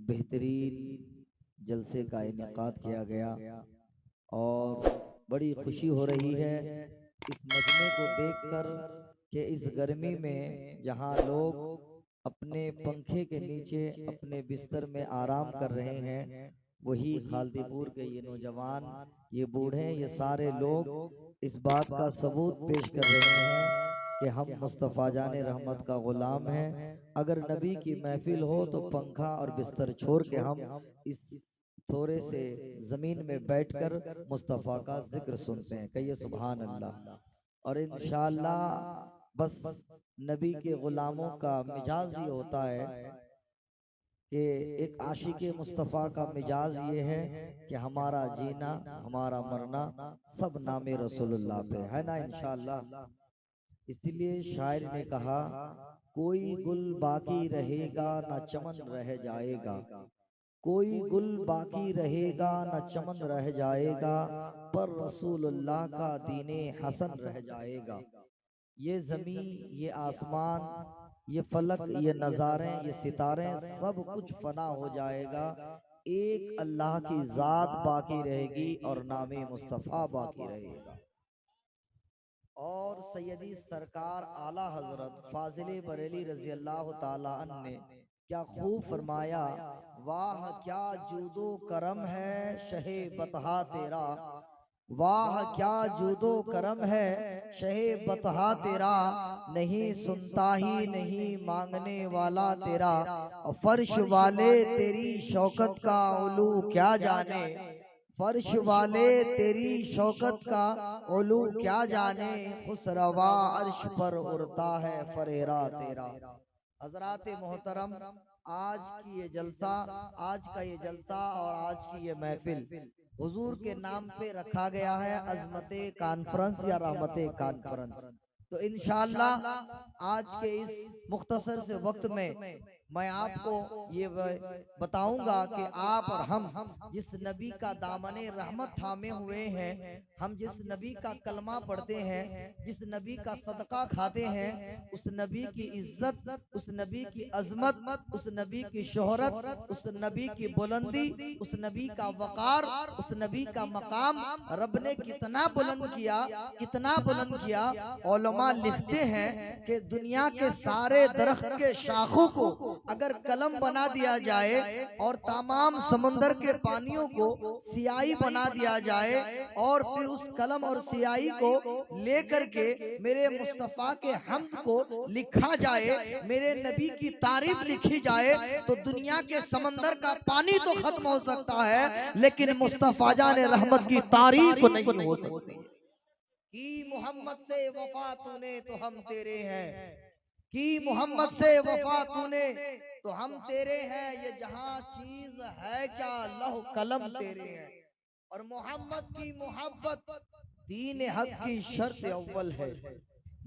बेहतरीन जलसे का इनेकाद किया गया और बड़ी खुशी हो रही है इस मजमे को देखकर कि इस गर्मी में जहां लोग अपने पंखे के नीचे अपने बिस्तर में आराम कर रहे हैं, वही खालदीपुर के ये नौजवान, ये बूढ़े, ये सारे लोग इस बात का सबूत पेश कर रहे हैं कि हम मुस्तफ़ा जान रहमत का गुलाम हैं। अगर नबी की महफिल हो तो पंखा और बिस्तर छोड़ के हम इस थोड़े से जमीन में बैठकर मुस्तफ़ा का जिक्र सुनते हैं। कहिए सुभान अल्लाह। और इंशाअल्लाह बस नबी के गुलामों का मिजाज ये होता है कि एक आशिक मुस्तफ़ा का मिजाज ये है कि हमारा जीना हमारा मरना सब नामे रसूलुल्लाह पे है ना इंशाअल्लाह। इसलिए शायर ने कहा, कोई गुल बाकी रहेगा ना चमन रह जाएगा, कोई गुल बाकी रहेगा न चमन रह जाएगा, पर रसूलुल्लाह का दीने हसन रह जाएगा। ये जमी, ये आसमान, ये फलक, ये नज़ारे, ये सितारे, सब कुछ फना हो जाएगा, एक अल्लाह की जात बाकी रहेगी और नामे मुस्तफ़ा बाकी रहेगा। और सैयदी सरकार आला हजरत फाजिल बरेली रजी अल्लाह ताला अन्हु ने क्या खूब फरमाया, वाह क्या जूदो करम है शहे बतहा तेरा, वाह क्या जूदो करम है शहे बतहा तेरा, नहीं सुनता ही नहीं मांगने वाला तेरा, और फर्श वाले तेरी शौकत का उलू क्या जाने, फर्श वाले तेरी शौकत का उलू क्या जाने, खुसरवा अर्श पर उड़ता है फरेरा तेरा। हजरात मोहतरम, आज की ये जलसा, आज का ये जलसा और आज की ये महफिल हुजूर के नाम पे रखा गया है, अजमत कॉन्फ्रेंस या रहमत कॉन्फ्रेंस। तो इंशाअल्लाह आज के इस मुख्तसर से वक्त में मैं आपको ये बताऊंगा कि आप और हम जिस नबी का दामने रहमत थामे हुए हैं, हम जिस नबी का कलमा पढ़ते हैं, जिस नबी का सदका खाते हैं, उस नबी की इज्जत, उस नबी की अजमत, उस नबी की शोहरत, उस नबी की बुलंदी, उस नबी का वकार, उस नबी का मकाम रब ने कितना बुलंद किया, कितना बुलंद किया। उलमा लिखते हैं कि दुनिया के सारे दरख्त के शाखों को अगर कलम बना दिया जाए और तमाम समंदर के पानियों को सियाही बना दिया जाए और फिर उस कलम और सियाही को लेकर के मेरे मुस्तफा के हम्द को लिखा जाए, मेरे नबी की तारीफ लिखी जाए, तो दुनिया के समंदर का पानी तो खत्म हो सकता है, लेकिन मुस्तफा जान रहमत की तारीफ नहीं हो सकती। कि मोहम्मद से वफा तूने तो हम तेरे हैं, कि मोहम्मद से वफा तूने तो हम तेरे हैं, ये जहां चीज है क्या लौह कलम तेरे हैं। और मोहम्मद की मोहब्बत दीन हक की शर्त अव्वल है,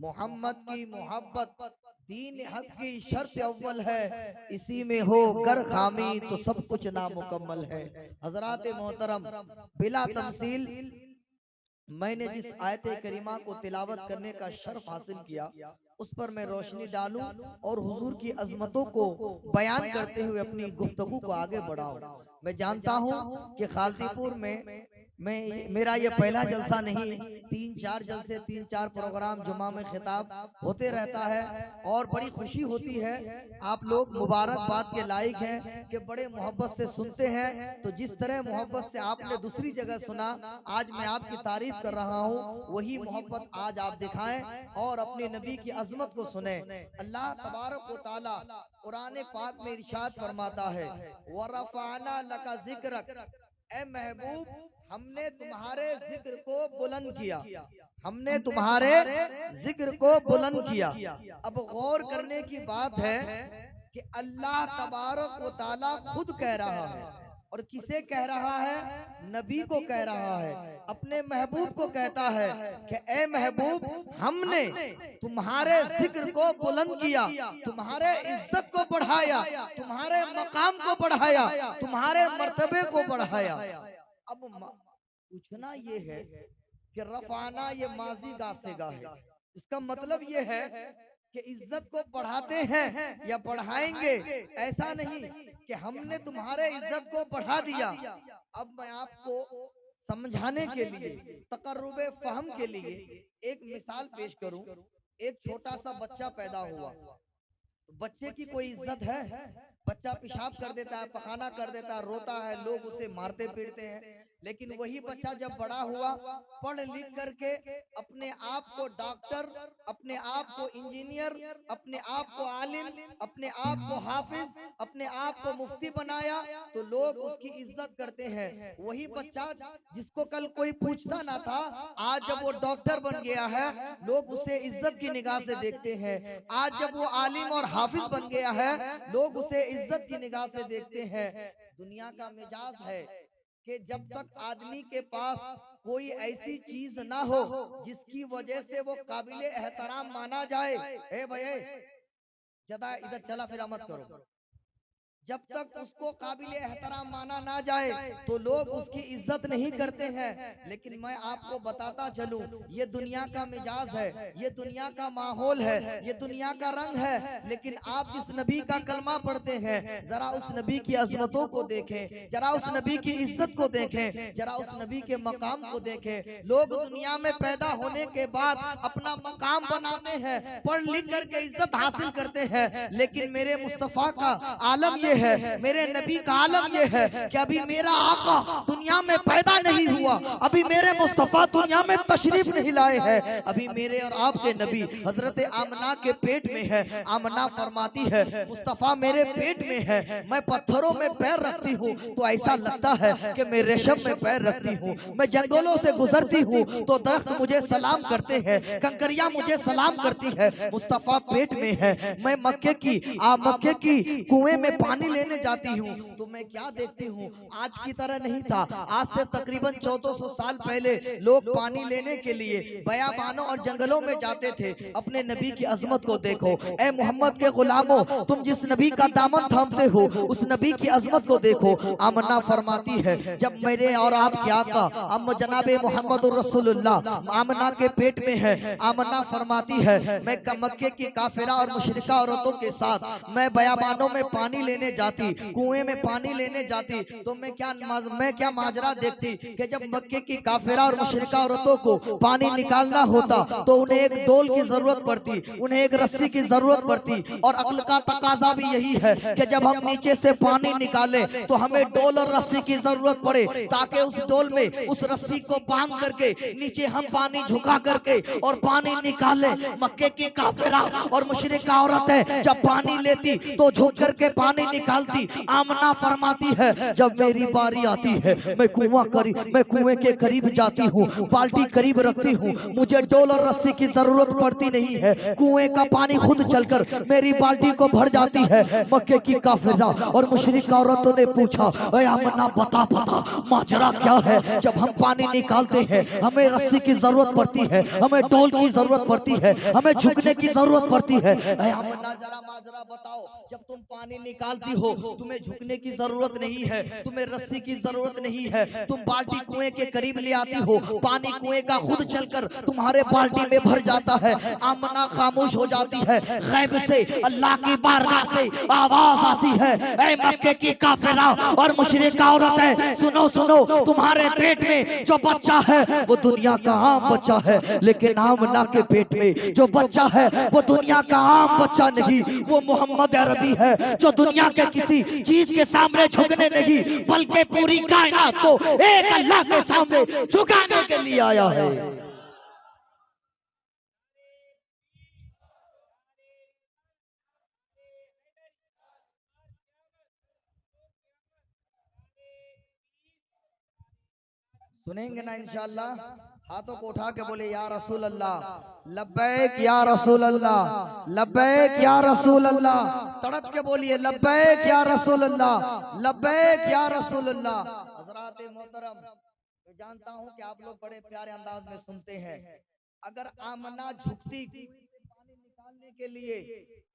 मोहम्मद की मोहब्बत दीन हक की शर्त अव्वल है, इसी में हो गर खामी तो सब कुछ नामुकम्मल है। हजरात मोहतरम, बिला तमसील मैंने जिस आयत करीमा को तिलावत करने का शर्फ हासिल किया, उस पर मैं रोशनी डालूं और हुजूर की अजमतों को बयान करते हुए अपनी गुफ्तगू को आगे बढ़ाऊं। मैं जानता हूं कि खालदीपुर में मेरा ये पहला जलसा नहीं, 3-4 जलसे, 3-4 प्रोग्राम जुमा में खिताब होते रहता है और बड़ी खुशी होती है। आप लोग मुबारकबाद के लायक हैं कि बड़े मोहब्बत से सुनते हैं। तो जिस तरह मोहब्बत से आपने दूसरी जगह सुना, आज मैं आपकी तारीफ कर रहा हूँ, वही मोहब्बत आज आप दिखाएं और अपने नबी की अजमत को सुने। अल्लाह तबारक व तआला कुरान पाक में इरशाद फरमाता है, वरफ़अना लका ज़िक्रक, ए महबूब हमने तुम्हारे जिक्र को बुलंद किया, हमने तुम्हारे जिक्र को बुलंद किया। अब गौर करने की बात है कि अल्लाह तबारक व तआला खुद कह रहा है, और किसे कह रहा है? नबी को कह रहा है, अपने महबूब को कहता है कि ए महबूब हमने तुम्हारे जिक्र को बुलंद किया, तुम्हारे इज्जत को बढ़ाया, तुम्हारे मकाम को बढ़ाया, तुम्हारे मर्तबे को बढ़ाया। अब पूछना ये है कि रफाना ये माजी गासेगा है, इसका मतलब ये है कि इज्जत को बढ़ाते हैं या बढ़ाएंगे, ऐसा नहीं कि हमने तुम्हारे इज्जत को बढ़ा दिया। अब मैं आपको समझाने के लिए, तकर्रुबे फहम के लिए एक मिसाल पेश करूं। एक छोटा सा बच्चा पैदा हुआ, तो बच्चे की कोई इज्जत है? बच्चा पेशाब कर देता है, पखाना कर देता है, रोता है, लोग उसे मारते पीटते हैं। लेकिन वही बच्चा जब बड़ा हुआ, पढ़ लिख करके अपने आप को डॉक्टर, अपने आप को इंजीनियर, अपने आप को आलिम, अपने आप को हाफिज, अपने आप को मुफ्ती बनाया, तो लोग उसकी इज्जत करते हैं। वही बच्चा जिसको कल कोई पूछता ना था, आज जब वो डॉक्टर बन गया है, लोग उसे इज्जत की निगाह से देखते हैं। आज जब वो आलिम और हाफिज बन गया है, लोग उसे इज्जत की निगाह से देखते हैं। दुनिया का मिजाज है कि जब तक आदमी के पास कोई ऐसी चीज ना हो जिसकी वजह से वो काबिले एहतराम माना जाए, ए भाई ज्यादा इधर चला फिरा मत करो, जब तक उसको काबिले एहतराम माना ना जाए तो लोग उसकी इज्जत नहीं करते हैं। लेकिन मैं आपको बताता चलूं, ये दुनिया का मिजाज है, ये दुनिया का माहौल है, ये दुनिया का रंग है। लेकिन आप जिस नबी का कलमा पढ़ते हैं, जरा उस नबी की अजमतों को देखें, जरा उस नबी की इज्जत को देखें, जरा उस नबी के मकाम को देखें। लोग दुनिया में पैदा होने के बाद अपना मकाम बनाते हैं, पढ़ लिख करके इज्जत हासिल करते हैं। लेकिन मेरे मुस्तफा का आलम ये है, मेरे नबी का आलम ये है कि अभी मेरा आका दुनिया में पैदा नहीं हुआ, अभी मेरे मुस्तफा दुनिया में तशरीफ नहीं लाए हैं, अभी मेरे और आपके नबी हजरत आमना के पेट में है। आमना फरमाती है, मुस्तफा मेरे पेट में है, मैं पत्थरों में पैर रखती हूँ तो ऐसा लगता है कि मैं रेशम में पैर रखती हूँ। मैं जंगलों से गुजरती हूँ तो दरख्त मुझे सलाम करते हैं, कंकरियां मुझे सलाम करती है। मुस्तफा पेट में है। मैं मक्के की कुएं में पानी लेने जाती हूँ तो मैं क्या देखती हूँ, आज की तरह नहीं था। आज से तकरीबन 1400 साल पहले लोग पानी लेने के लिए बयाबानों और जंगलों में जाते थे। अपने नबी की अजमत को देखो, ए मोहम्मद के गुलामों, तुम जिस नबी का दामन थामते हो उस नबी की अजमत को देखो। आमना फरमाती है, जब मेरे और आपके आका अम्म जनाबे मोहम्मद रसूलुल्लाह आमना के पेट में है, आमना फरमाती है मैं मक्के की काफिरा और मुशरिका औरतों के साथ मैं बयाबानों में पानी लेने जाती, कुएं में पानी लेने जाती, तो मैं क्या माजरा देखती कि जब मक्के की काफिरा और मुशरिका औरतों को पानी निकालना होता तो उन्हें एक डोल की जरूरत पड़ती, उन्हें एक रस्सी की जरूरत पड़ती। और अक्ल का तकाजा भी यही है कि जब हम नीचे से पानी निकाले तो हमें डोल और रस्सी की जरूरत पड़े, ताकि उस डोल में उस रस्सी को बांध करके नीचे हम पानी झुका करके और पानी निकाले। मक्के की काफिरा और मुशरिका औरतें जब पानी लेती तो झुक करके पानी निकालती। आमना फरमाती है, जब मेरी बारी आती है मैं कुएं के करीब जाती हूँ, बाल्टी करीब रखती हूँ, मुझे डोल और रस्सी की जरूरत पड़ती नहीं है, कुएं का पानी खुद चलकर मेरी बाल्टी को भर जाती है। मक्के की काफिरा और मुशरिका औरतों ने पूछा, आमना बता माजरा क्या है? जब हम पानी निकालते हैं हमें रस्सी की जरूरत पड़ती है, हमें डोल की जरूरत पड़ती है, हमें झुकने की जरूरत पड़ती है। आमना जरा माजरा बताओ, जब तुम पानी निकालती हो तुम्हें झुकने की जरूरत नहीं है, तुम्हें रस्सी की जरूरत नहीं है, तुम बाल्टी कुएं के करीब ले आती हो, पानी कुएं का खुद चलकर तुम्हारे बाल्टी में भर जाता है। आमना खामोश हो जाती है, गैब से अल्लाह की बारगाह से आवाज आती है, ऐ मक्के की काफिरा और मुशरिका औरतें सुनो सुनो, तुम्हारे पेट में जो बच्चा है वो दुनिया का आम बच्चा है, लेकिन आमना के पेट में जो बच्चा है वो दुनिया का आम बच्चा नहीं, वो मोहम्मद अरबी है जो दुनिया के किसी चीज के सामने झुकने नहीं बल्कि पूरी कायनात को एक अल्लाह के सामने झुकाने के लिए आया है। सुनेंगे ना इंशाअल्लाह? हाथों को उठा के बोले या रसूल अल्लाह, लब्बैक या रसूल अल्लाह, लब्बैक या रसूल अल्लाह। तड़प के बोलिए लब्बैक या रसूल अल्लाह, लब्बैक या रसूल अल्लाह। हजरात मोहतरम, मैं जानता हूं कि आप लोग बड़े प्यारे अंदाज में सुनते हैं। अगर आमना झुकती पानी निकालने के लिए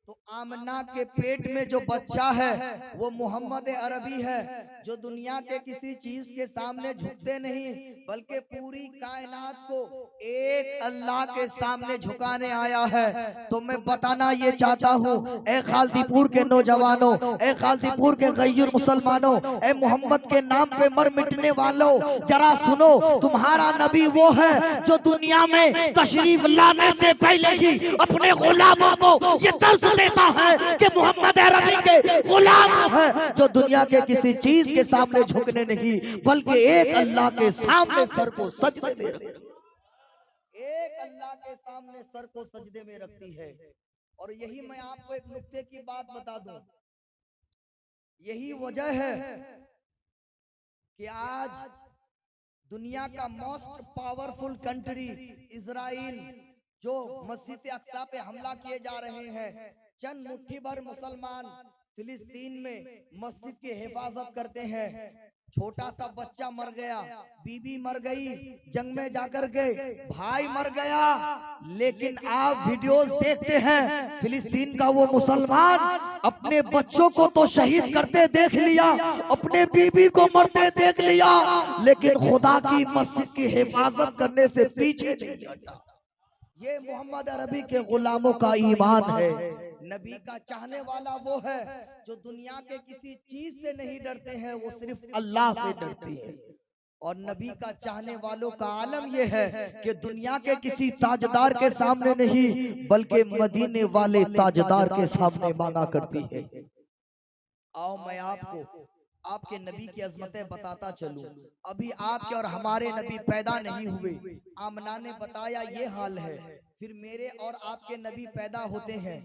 तो आमना के पेट में जो बच्चा है वो मोहम्मद अरबी है, जो दुनिया के किसी चीज के सामने झुकते नहीं बल्कि पूरी कायनात को एक अल्लाह के सामने झुकाने आया है। तो मैं बताना ये चाहता हूँ, ए खालदीपुर के नौजवानों, ए खालदीपुर के गैर मुसलमानों, ए मोहम्मद के नाम पे मर मिटने वालों, जरा सुनो, तुम्हारा नबी वो है जो दुनिया में तशरीफ लाने से पहले ही अपने गुलामों को ये दर्श देता है कि मोहम्मद अरबी के गुलाम है जो दुनिया के किसी चीज के सामने झुकने नहीं बल्कि एक अल्लाह के सामने सर को सजदे में रखती, एक अल्लाह के सामने सर को सजदे में रखती है। और यही मैं आपको एक नुक्ते की बात बता दूं, यही वजह है कि आज दुनिया का मोस्ट पावरफुल कंट्री इजराइल जो मस्जिद अक्सा पे हमला किए जा रहे हैं, चंद मुट्ठी भर मुसलमान फिलिस्तीन में मस्जिद की हिफाजत करते हैं, छोटा सा बच्चा मर गया, बीबी मर गई जंग में जाकर के, भाई मर गया, लेकिन आप वीडियोस देखते हैं फिलिस्तीन का वो मुसलमान अपने बच्चों को तो शहीद करते देख लिया, अपने बीबी को मरते देख लिया, लेकिन खुदा की मस्जिद की हिफाजत करने से पीछे नहीं हटा। ये मोहम्मद अरबी के गुलामों का ईमान है। नबी का चाहने वाला वो है जो दुनिया के किसी चीज से नहीं डरते हैं, वो सिर्फ अल्लाह से डरते हैं। और नबी का चाहने वालों का आलम यह है कि दुनिया के किसी ताजदार के सामने नहीं बल्कि मदीने वाले ताजदार के सामने मांगा करती है। आओ मैं आपको आपके नबी की अजमतें बताता चलूं। अभी आपके और हमारे नबी पैदा नहीं हुए, आमना ने बताया ये हाल है, फिर मेरे और आपके नबी पैदा होते हैं,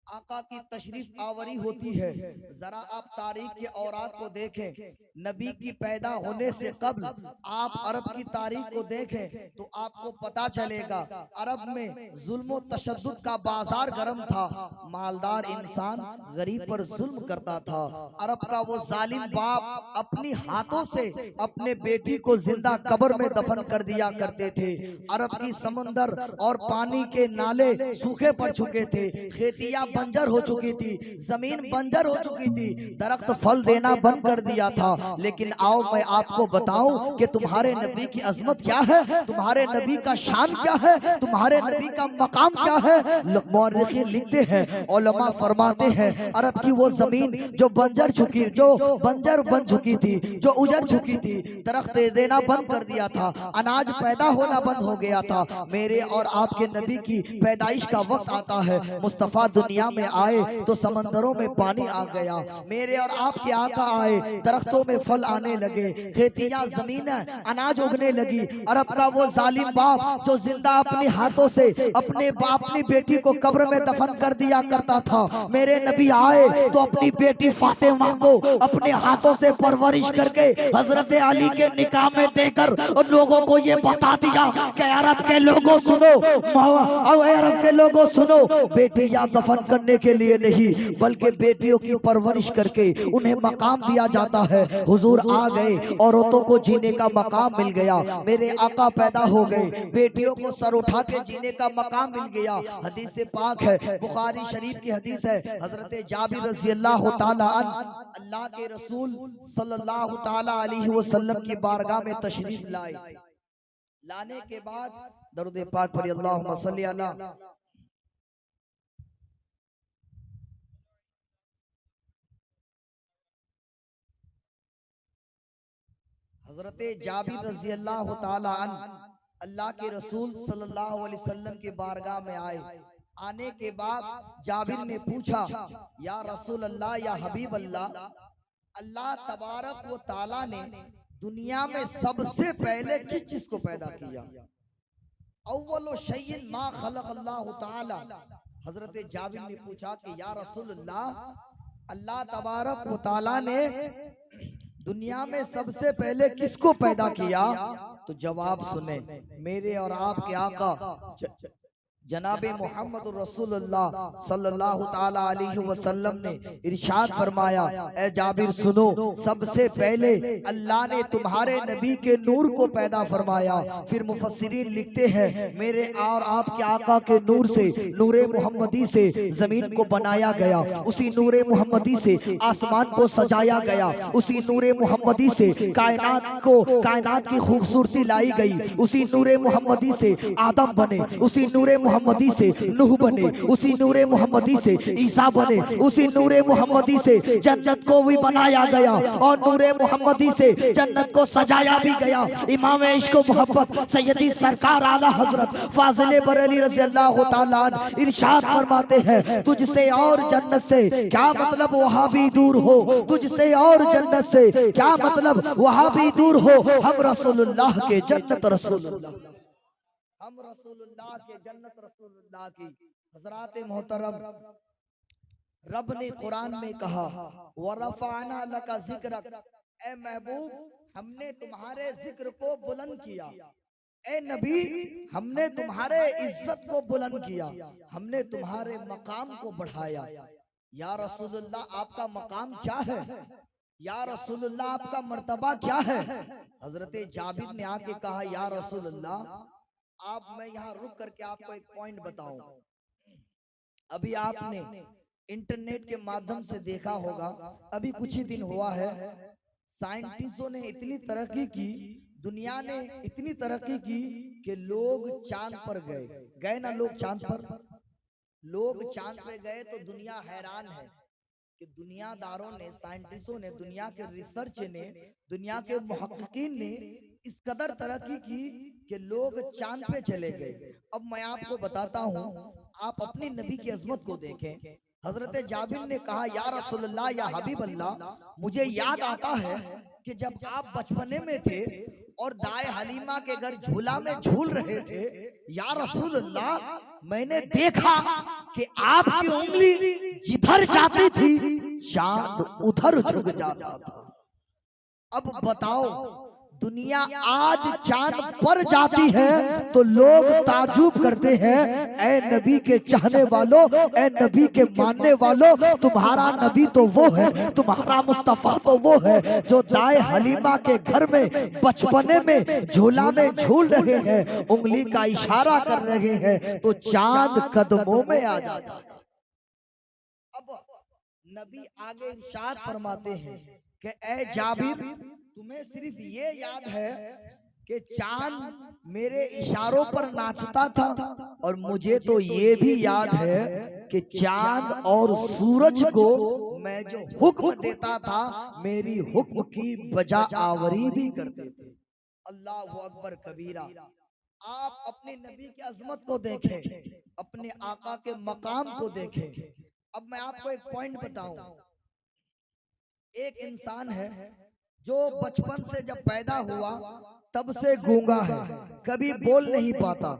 आका की तशरीफ आवरी होती है। जरा आप तारीख के औरात को देखें, नबी की पैदा होने से कब्ल आप अरब की तारीख को देखें तो आपको पता चलेगा अरब में जुल्म तशद्दुद का बाजार गर्म था, मालदार इंसान गरीब पर जुल्म करता था। अरब का वो जालिम बाप अपनी हाथों से अपने बेटी को जिंदा कब्र में दफन कर दिया करते थे। अरब की समंदर और पानी के नाले सूखे पड़ चुके थे, खेतियां बंजर हो चुकी थी, जमीन बंजर हो चुकी थी, दरख्त फल देना बंद कर दिया था। लेकिन आओ मैं आपको बताऊं कि तुम्हारे नबी की अजमत क्या है, तुम्हारे नबी का शान क्या है, तुम्हारे नबी का मकाम क्या है। मुअर्रिखीन लिखते हैं, उलमा फरमाते हैं, अरब की वो जमीन जो बंजर चुकी, जो बंजर बन चुकी थी, जो उजड़ चुकी थी, दरख्त देना बंद कर दिया था, अनाज पैदा होना बंद हो गया था। मेरे और आपके नबी की पैदाइश का वक्त आता है, मुस्तफा दुनिया में आए तो समंदरों में पानी आ गया, मेरे और आपके आका आए, दरख्तों में फल आने लगे, खेतियां जमीन अनाज उगने लगी। अरब का वो जालिम बाप जो जिंदा अपने हाथों से अपनी बेटी को कब्र में दफन कर दिया करता था, मेरे नबी आए तो अपनी बेटी फातिमा को अपने हाथों से परवरिश करके हजरत अली के निकाह में देकर और लोगों को ये बता दिया कि अरब के लोगों सुनो, अरब के लोगों सुनो, बेटियां दफन करने के लिए नहीं बल्कि बेटियों की परवरिश करके उन्हें मकाम दिया जाता है। हुजूर आ गए, औरतों को जीने का मकाम मिल गया, मेरे आका पैदा हो गए, बेटियों को सर उठा के जीने का मकाम मिल गया। हदीस से पाक है, बुखारी शरीफ की हदीस है, हजरत जाबिर रज़ी अल्लाह ताला अन्हु अल्लाह के रसूल सल्लल्लाहु ताला अलैहि वसल्लम की बारगाह में तशरीफ लाए, लाने के बाद दरूद पाक पढ़ी, अल्लाहुम्मा सल्ली अला। हजरत जाबिर रज़ी अल्लाह ताला अन्हु अल्लाह के रसूल सल्लल्लाहु अलैहि वसल्लम की बारगाह में आए। आने के बाद जाबिर ने पूछा, या रसूल अल्लाह, या हबीब अल्लाह, अल्लाह तबारक व ताला ने दुनिया में सबसे पहले किस चीज को पैदा किया? अव्वलु शैइन मा खलक अल्लाह ताला। हजरत जाबिर ने पूछा कि या रसूल अल्लाह, अल्लाह तबारक व ताला ने दुनिया में सबसे पहले किसको पैदा किया? तो जवाब सुने, मेरे और आपके आका जनाबे मोहम्मद रसूलुल्लाह सल्लल्लाहु ताला अलैहि वसल्लम ने इरशाद फरमाया, ए जाबिर सुनो, सबसे पहले अल्लाह ने तुम्हारे नबी के नूर को पैदा फरमाया। फिर मुफस्सिरीन लिखते हैं, मेरे और आपके आका के नूर से, नूरे मोहम्मदी से जमीन को बनाया गया, उसी नूरे मोहम्मदी से आसमान को सजाया गया, उसी नूरे मोहम्मदी से कायनात की खूबसूरती लाई गई, उसी नूरे मोहम्मदी से आदम बने, उसी नूरे मोहम्मदी से नूह बने, उसी नूरे मोहम्मदी से ईसा बने, उसी नूरे मोहम्मदी से जन्नत को भी बनाया गया और नूरे मोहम्मदी से जन्नत को सजाया भी गया। इमाम इश्क मोहब्बत सैयदी सरकार आला हजरत फाजिल बरेली रज़ी अल्लाह तआला अन्हु इरशाद फरमाते हैं, तुझसे और जन्नत से क्या मतलब वहां भी दूर हो, तुझसे और जन्नत से क्या मतलब वहां भी दूर हो, हम रसूलुल्लाह के जन्नत रसूलुल्लाह, हम रसूलुल्लाह के जन्नत रसूलुल्लाह की। हज़रात मोहतरम, रब ने कुरान में कहा, वरफ़अना लका ज़िक्रक, ए महबूब हमने तुम्हारे जिक्र को बुलंद किया, ए नबी हमने तुम्हारे इज्जत को बुलंद किया, हमने तुम्हारे मकाम को बढ़ाया। या रसूलुल्लाह आपका मकाम क्या है, या रसूलुल्लाह आपका मर्तबा क्या है। हजरत जाबिर ने आके कहा, या रसूलुल्लाह आप, मैं यहाँ रुक करके आपको एक पॉइंट बताऊं। अभी आपने इंटरनेट के माध्यम से देखा होगा, अभी कुछ ही दिन हुआ है, साइंटिस्टों ने इतनी तरक्की की, दुनिया ने इतनी तरक्की की कि लोग चांद पर गए ना, लोग चांद पे गए तो दुनिया हैरान है कि दुनियादारों ने, साइंटिस्टों ने, दुनिया के रिसर्च ने, दुनिया के मुहक्किकीन ने इस कदर तरक्की की कि लोग चांद पे चले गए। अब मैं आपको बताता हूँ, आप अपनी नबी की अजमत को देखें। हजरत जाबिर ने कहा, या रसूलुल्लाह या हबीब अल्लाह, मुझे याद आता है कि जब आप बचपने में थे और दाए हलीमा के घर झूला में झूल रहे थे, या रसूलुल्लाह मैंने देखा कि आपकी उंगली जिधर जाती थी चांद उधर झुक जाता था। अब बताओ, दुनिया आज चांद पर जाती है तो लोग ताजुब करते हैं, ए नबी के चाहने वालों, ए नबी के मानने वालों, तुम्हारा नबी तो वो है, तुम्हारा मुस्तफा तो वो है जो दाए हलीमा के घर में बचपने में झूला में झूल रहे हैं, उंगली का इशारा कर रहे हैं तो चांद कदमों में आ जाता है। अब नबी आगे इरशाद फरमाते हैं कि ए जाबिर, तुम्हें सिर्फ ये याद है कि चांद मेरे इशारों पर नाचता था, और मुझे तो ये भी याद है कि चांद और सूरज को मैं जो हुक्म देता था, मेरी हुक्म की बजा आवरी भी करते थे। अल्लाहु अकबर कबीरा। आप अपने नबी की अजमत को देखें, अपने आका के मकाम को देखें। अब मैं आपको एक पॉइंट बताऊं, एक इंसान है जो बचपन से जब पैदा हुआ तब से गूंगा है, कभी बोल नहीं पाता।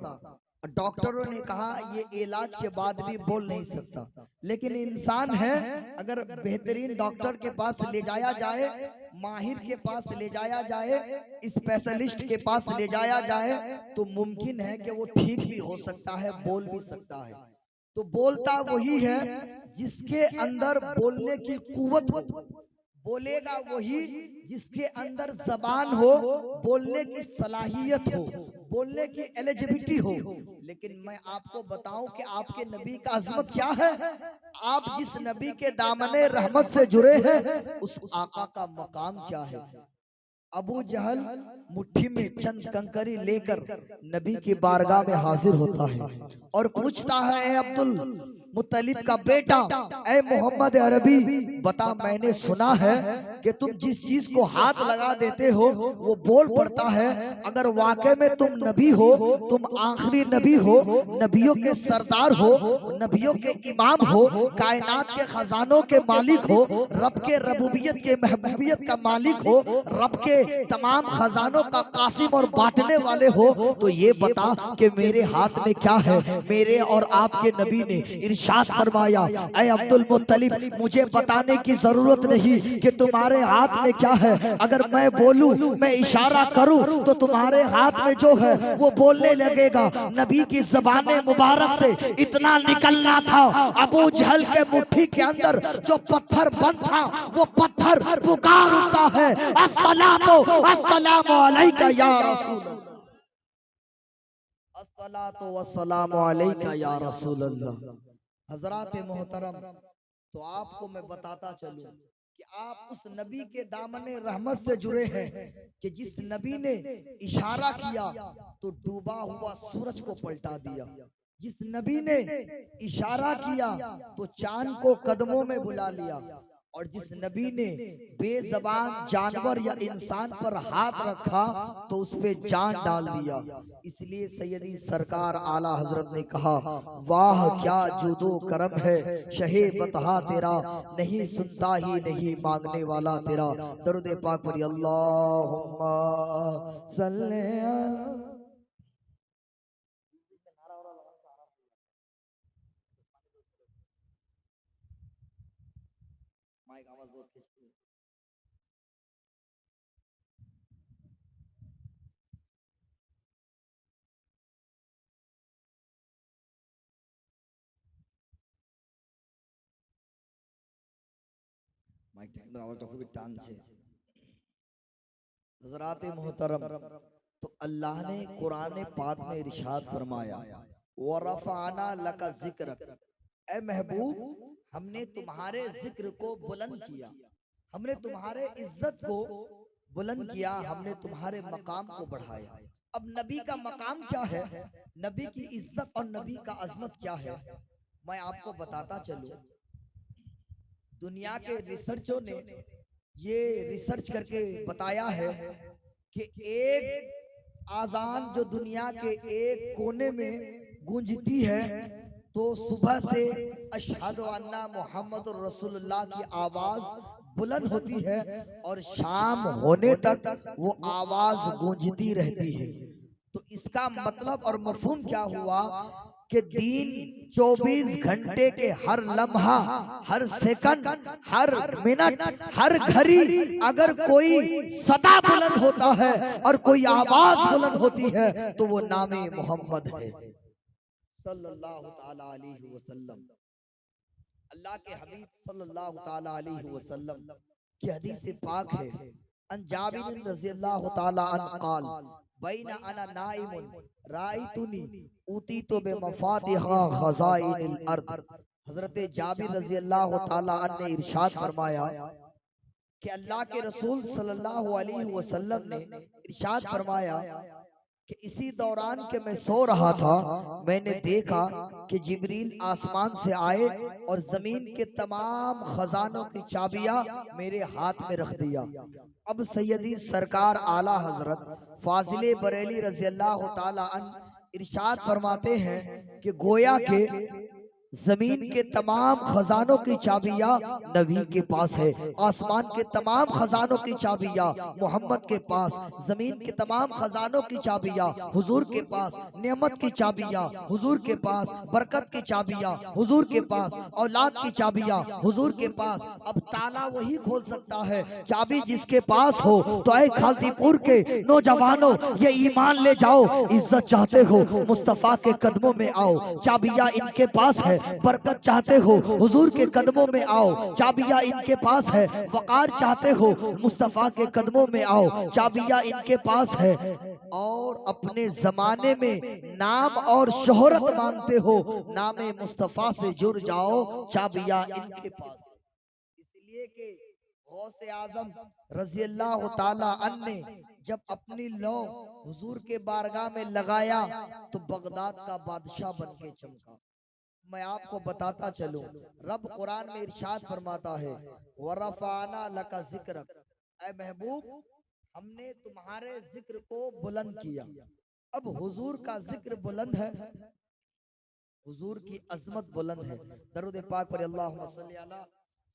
डॉक्टरों ने कहा ये इलाज के बाद भी बोल नहीं सकता, लेकिन इंसान है, अगर बेहतरीन डॉक्टर के पास ले जाया जाए, माहिर के पास ले जाया जाए, स्पेशलिस्ट के पास ले जाया जाए, तो मुमकिन है कि वो ठीक भी हो सकता है, बोल भी सकता है। तो बोलता वही है जिसके अंदर बोलने की कुव्वत हो, बोलेगा वही जिसके अंदर जबान हो, बोलने की सलाहियत हो, बोलने की एलिजिबिलिटी हो। लेकिन मैं आपको बताऊं कि आपके नबी का अजमत क्या है, आप जिस नबी के दामने रहमत से जुड़े हैं, उस आका का मकाम क्या है। अबू जहल मुट्ठी में चंद कंकरी लेकर नबी की बारगाह में हाजिर होता है और पूछता है, ए अब्दुल मुत्तलिब का बेटा, ए मोहम्मद अरबी, बता मैंने सुना है कि तुम जिस चीज को हाथ लगा देते हो वो बोल पड़ता है। अगर वाकई में तुम नबी हो, तुम आखिरी नबी हो, नबियों के सरदार हो, नबियों के इमाम हो, कायनात के खजानों के मालिक हो, रब के रबूबियत के महबूबियत का मालिक हो, रब के तमाम खजानों का कासिम और बांटने वाले हो, तो ये बता कि मेरे हाथ में क्या है। मेरे और आपके नबी ने इरशाद फरमाया, ऐ अब्दुल मुत्तलिब, मुझे बताने की जरूरत नहीं कि तुम्हारे तुम्हारे हाथ में क्या है? अगर मैं बोलूं, मैं इशारा करूं तो तुम्हारे हाथ में जो है वो बोलने लगेगा। नबी की ज़बाने मुबारक से इतना निकलना था, अबू जहल के मुट्ठी के अंदर जो पत्थर बंद था वो पत्थर पुकार उठता है, अस्सलामु अलैका या रसूल अल्लाह, अस्सलातु वस्सलामु अलैका या रसूल अल्लाह। हजरात मोहतरम, तो आपको मैं बताता चलूं कि आप उस नबी के दामने रहमत से जुड़े हैं कि जिस नबी ने इशारा किया तो डूबा हुआ सूरज को पलटा दिया, जिस नबी ने इशारा किया तो चांद को कदमों में बुला लिया, और जिस नबी ने बेजबान जानवर या इंसान पर हाथ रखा तो उस पे जान डाल दिया। इसलिए सैयदी सरकार आला हजरत ने कहा, वाह क्या जुदो करम है शहे बतहा तेरा, नहीं सुनता ही नहीं मांगने वाला तेरा। दरूद पाक पढ़िए, अल्लाहुम्मा सल्ले अला। माइक आवाज बहुत खींचती है। माइक ઠેકનો આવાજ તો ખૂબ टांग છે। हजरात मोहतरम, तो अल्लाह ने कुरान पाक में इरशाद फरमाया, वरफ़अना लका ज़िक्रक, ए महबूब हमने तुम्हारे जिक्र को बुलंद किया, हमने तुम्हारे इज्जत को बुलंद किया, हमने तुम्हारे मकाम को बढ़ाया। अब नबी का मकाम क्या है, नबी की इज्जत और नबी का अजमत क्या है, मैं आपको बताता चलूं। दुनिया के रिसर्चों ने ये रिसर्च करके बताया है कि एक आजान जो दुनिया के एक कोने में गूंजती है तो सुबह से अशहदु अन्ना मुहम्मदुर रसूलुल्लाह की आवाज बुलंद होती है और शाम होने तक वो आवाज गूंजती रहती है। तो इसका मतलब और मफहूम क्या हुआ कि दिन 24 घंटे के हर लम्हा, हर सेकंड, हर मिनट, हर घड़ी अगर कोई सदा बुलंद होता है और कोई आवाज बुलंद होती है तो वो नामे मोहम्मद है सल्लल्लाहु ताला अलैहि वसल्लम। अल्लाह के हबीब सल्लल्लाहु ताला अलैहि वसल्लम की हदीस पाक है, अन जाबिर रज़ियल्लाहु ताला अन्हु क़ाल बैना अना नाइमुन राइतुनी उतीतु बिमफातिहा खज़ाइनिल अर्द। हजरत जाबिर रज़ियल्लाहु ताला अन्हु ने इरशाद फरमाया कि अल्लाह के रसूल सल्लल्लाहु अलैहि वसल्लम ने इरशाद फरमाया कि इसी दौरान के मैं सो रहा था, मैंने देखा कि जिब्रील आसमान से आए और जमीन के तमाम खजानों की चाबियां मेरे हाथ में रख दिया। अब सैयदी सरकार आला हजरत फाजिले बरेली रज़ी अल्लाह ताला अन्हु इरशाद फरमाते हैं कि गोया के जमीन के तमाम खजानों की चाबियां नबी के पास है, आसमान के तमाम खजानों की चाबियां मोहम्मद के पास, जमीन के तमाम खजानों की चाबियां हुजूर के पास, नेमत की चाबियां हुजूर के पास, बरकत की चाबियां हुजूर के पास, औलाद की चाबियां हुजूर के पास। अब ताला वही खोल सकता है चाबी जिसके पास हो। तो ऐ खालदीपुर के नौजवानों, ये ईमान ले जाओ, इज्जत चाहते हो मुस्तफा के कदमों में आओ, चाबियां इनके पास है। बरकत चाहते हो हुजूर के कदमों में आओ, चाबियां इनके पास है। वकार चाहते हो मुस्तफा के कदमों में आओ, चाबियां इनके पास है। और अपने जमाने में नाम और शोहरत मांगते हो, नामे मुस्तफा से जुड़ जाओ, चाबियां इनके पास है। इसलिए कि गौसे आजम रज़ी अल्लाह ताला अन्हु ने जब अपनी लौ हुजूर के बारगाह में लगाया तो बगदाद का बादशाह बन के चमका। मैं आपको बताता चलूं, रब कुरान में इरशाद फरमाता है, वरफ़अना लका ज़िक्रक, ऐ महबूब हमने तुम्हारे जिक्र को बुलंद किया। अब हुजूर का जिक्र बुलंद है, हुजूर की अजमत बुलंद है। दरूद पाक पर अल्लाहुम्मा सल्ली अला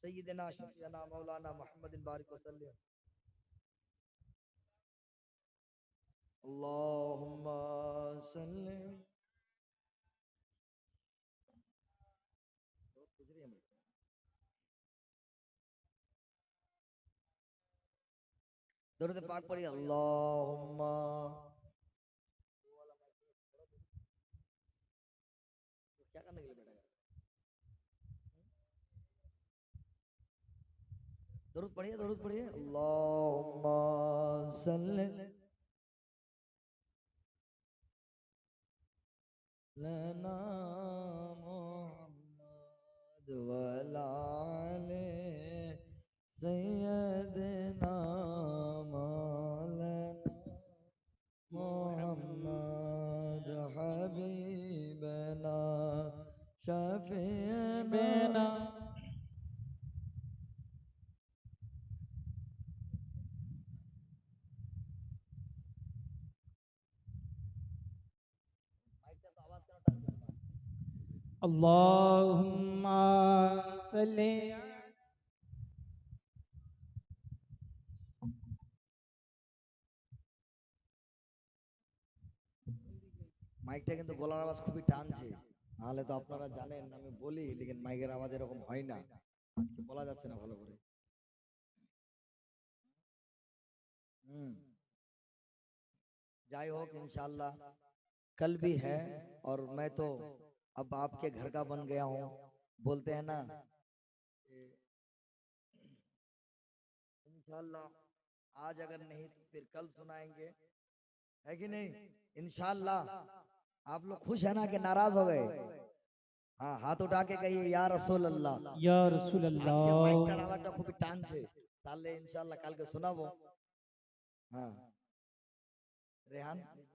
सय्यिदिना शफीना मौलाना मुहम्मदिन बारिक वसल्लम। अल्लाहुम्मा सल्ली दरूद पाक पढ़िए। अल्लाहुम्मा क्या करने के लिए बैठा है? दरूद पढ़िए, दरूद पढ़िए। अल्लाहुम्मा सल्ली लना मुहम्मद वला आले सय्यदना मौलाना मुहम्मद हबीबना शफीना। अल्लाहुम्मा सल्ली মাইকটা কিন্তু গলার আওয়াজ খুবই টানছে, নাহলে তো আপনারা জানেন আমি বলি, লেকিন মাইকের আওয়াজ এরকম হয় না, আজকে বলা যাচ্ছে না ভালো করে। হুম, যাই হোক इंशाल्लाह कल भी है, और मैं तो अब आपके घर का बन गया हूँ। बोलते हैं ना इंशाल्लाह, आज अगर नहीं तो फिर कल सुनाएंगे, है कि नहीं? इंशाल्लाह। आप लोग खुश है ना कि नाराज हो गए? हाँ, हाथ उठा के कहिए या रसूल अल्लाह। या रसूल আজকে अल्लाह। মাইকটার আওয়াজটা খুবই টানছে, তাহলে ইনশাআল্লাহ কালকে শোনাবো। হ্যাঁ, রেহান করুন।